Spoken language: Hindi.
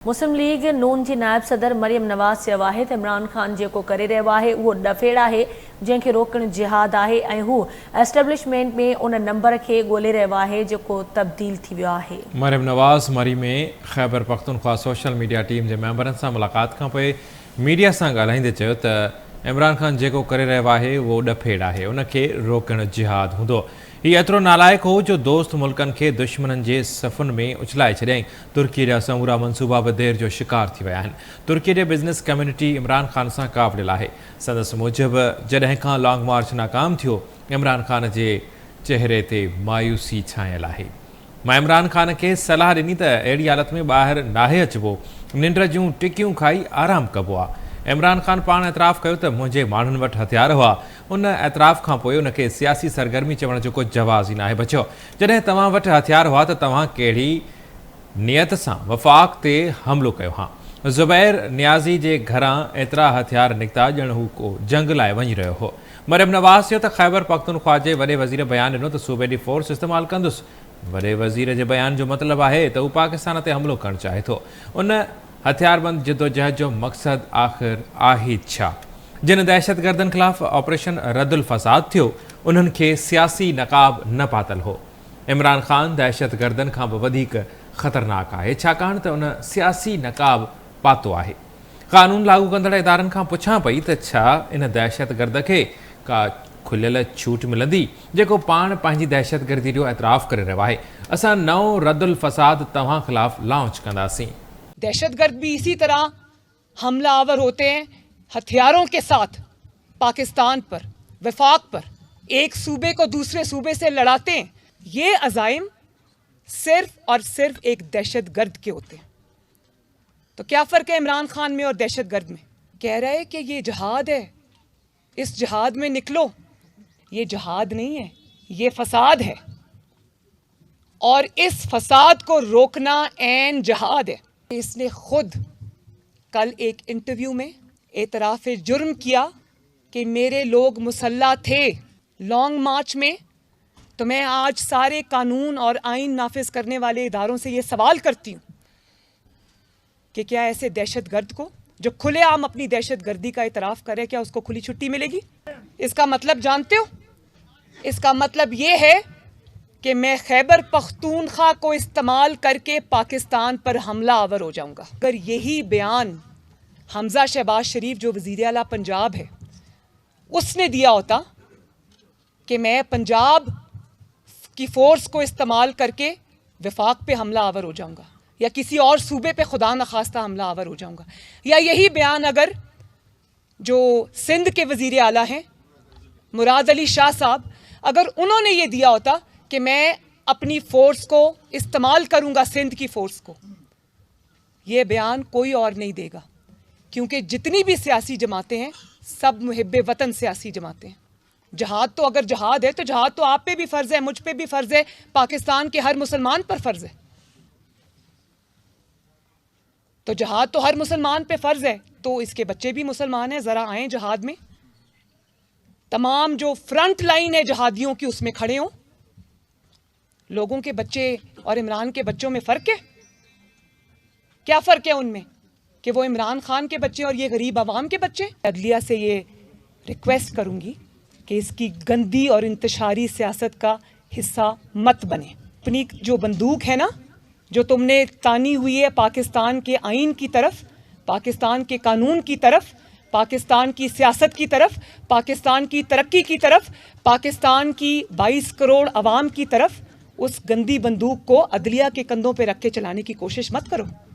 मुस्लिम लीग नून की नायब सदर मरियम नवाज़ चयो आहे त इमरान ख़ान जेको करे रहियो आहे उहो डफेड़ आहे जंहिंखे रोकणु जिहाद आहे ऐं हू एस्टेब्लिशमेंट में उन नंबर खे ॻोल्हे रहियो आहे जेको तब्दील थी वियो आहे। मरियम नवाज़ मरी में Khyber Pakhtunkhwa social media team के मेंबरनि सां मुलाक़ात खां पोइ मीडिया सां ॻाल्हाईंदे चयो त इमरान ख़ान जेको करे रहियो आहे उहो डफेड़ आहे, उनखे रोकणु जिहाद हूंदो। हीउ एतिरो नालाइक़ हो जो दोस्त मुल्कनि खे दुश्मननि जे सफ़ुनि में उछलाए छॾियईं। तुर्की जा समूरा मनसूबा बि देर जो शिकार थी विया आहिनि। तुर्की जे बिज़नेस कम्युनिटी इमरान ख़ान सां कावड़ियल आहे। संदसि मूजिबि जॾहिं खां लॉन्ग मार्च नाकाम थियो, इमरान ख़ान जे चहिरे ते मायूसी छायल आहे। मां इमरान ख़ान खे सलाह ॾिनी त अहिड़ी हालत में ॿाहिरि नाहे अचिबो, निंड जूं टिकियूं खाई आराम कबो आहे। इमरान ख़ान पाण एतिराफ़ कयो त मुंहिंजे माण्हुनि वटि हथियार हुआ। उन एतिराफ़ खां पोइ उनखे सियासी सरगर्मी चवण जो को जवाज़ ई नाहे बचियो। जॾहिं तव्हां वटि हथियार हुआ त तव्हां कहिड़ी नियत सां वफ़ाक़ ते हमिलो कयो हा। ज़ुबैर नियाज़ी जे घरां एतिरा हथियार निकिता ॼण हू को जंग लाइ वञी रहियो हो। मरियम नवाज़ चयो त ख़ैबर पख्तूनख्वा जे वॾे वज़ीर बयानु ॾिनो त सूबे जी फोर्स इस्तेमालु कंदुसि। वॾे वज़ीर जे बयान जो मतिलबु आहे त हू पाकिस्तान ते हमिलो करणु चाहे थो। उन हथियारबंद जिदोजहद जो मक़सदु आख़िर आहे छा? जिन दहशतगर्दनि ख़िलाफ़ ऑपरेशन रद्दुल फ़साद थियो, उन्हनि खे सियासी नक़ाब न पातल हो। इमरान ख़ान दहशतगर्दनि खां बि वधीक ख़तरनाक आहे, छाकाणि त उन सियासी नक़ाब पातो आहे। क़ानून लागू कंदड़ इदारनि खां पुछां पई त छा इन दहशतगर्द खे का खुलियल छूट मिलंदी जेको पाण पंहिंजी दहशतगर्दी जो एतिराफ़ करे रहियो आहे। असां नओं रद्दुल फ़साद तव्हां ख़िलाफ़ लॉन्च कंदासीं। दहशतगर्द भी इसी तरह हमलावर होते हैं, हथियारों के साथ पाकिस्तान पर, वफाक पर, एक सूबे को दूसरे सूबे से लड़ाते हैं। ये अज़ाइम सिर्फ और सिर्फ एक दहशतगर्द के होते हैं। तो क्या फ़र्क है इमरान खान में और दहशतगर्द में? कह रहे हैं कि ये जिहाद है, इस जिहाद में निकलो। ये जिहाद नहीं है, ये फसाद है, और इस फसाद को रोकना ऐन जिहाद है। इसने खुद कल एक इंटरव्यू में एतराफ़ जुर्म किया कि मेरे लोग मुसल्ला थे लॉन्ग मार्च में। तो मैं आज सारे कानून और आइन नाफिज करने वाले इदारों से ये सवाल करती हूँ कि क्या ऐसे दहशतगर्द को जो खुलेआम अपनी दहशतगर्दी का एतराफ़ करे, क्या उसको खुली छुट्टी मिलेगी? इसका मतलब जानते हो? इसका मतलब ये है कि मैं खैबर पख्तूनख्वा को इस्तेमाल करके पाकिस्तान पर हमला आवर हो जाऊंगा। अगर यही बयान हमजा शहबाज शरीफ जो वज़ीर आला पंजाब है उसने दिया होता कि मैं पंजाब की फ़ोर्स को इस्तेमाल करके वफाक पे हमला आवर हो जाऊंगा या किसी और सूबे पे खुदा न खास्ता हमला आवर हो जाऊंगा, या यही बयान अगर जो सिंध के वज़ीर आला हैं मुराद अली शाह साहब, अगर उन्होंने ये दिया होता कि मैं अपनी फ़ोर्स को इस्तेमाल करूंगा सिंध की फ़ोर्स को, ये बयान कोई और नहीं देगा। क्योंकि जितनी भी सियासी जमातें हैं सब मुहिब्बे वतन सियासी जमातें हैं। जहाद तो अगर जहाद है तो जहाद तो आप पे भी फ़र्ज़ है, मुझ पे भी फ़र्ज़ है, पाकिस्तान के हर मुसलमान पर फ़र्ज़ है। तो जहाद तो हर मुसलमान पे फ़र्ज़ है, तो इसके बच्चे भी मुसलमान हैं, ज़रा आएँ जहाद में। तमाम जो फ्रंट लाइन है जहादियों की उसमें खड़े हों। लोगों के बच्चे और इमरान के बच्चों में फ़र्क है? क्या फ़र्क है उनमें कि वो इमरान ख़ान के बच्चे और ये गरीब आवाम के बच्चे? अदलिया से ये रिक्वेस्ट करूंगी कि इसकी गंदी और इंतशारी सियासत का हिस्सा मत बने। अपनी जो बंदूक है ना, जो तुमने तानी हुई है पाकिस्तान के आइन की तरफ, पाकिस्तान के कानून की तरफ, पाकिस्तान की सियासत की तरफ, पाकिस्तान की तरक्की की तरफ, पाकिस्तान की 22 करोड़ आवाम की तरफ, उस गंदी बंदूक को अदलिया के कंधों पे रख के चलाने की कोशिश मत करो।